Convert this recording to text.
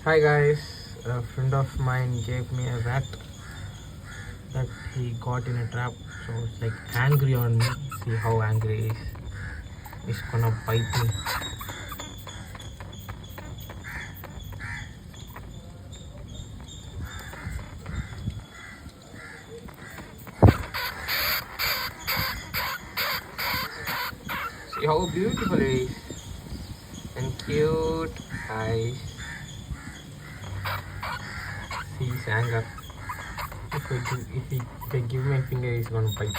Hi guys, a friend of mine gave me a rat that he got in a trap, so it's like angry on me. See how angry he is. He's gonna bite me. See how beautiful he is and cute eyes. See his anger. If I give my finger, he's gonna bite.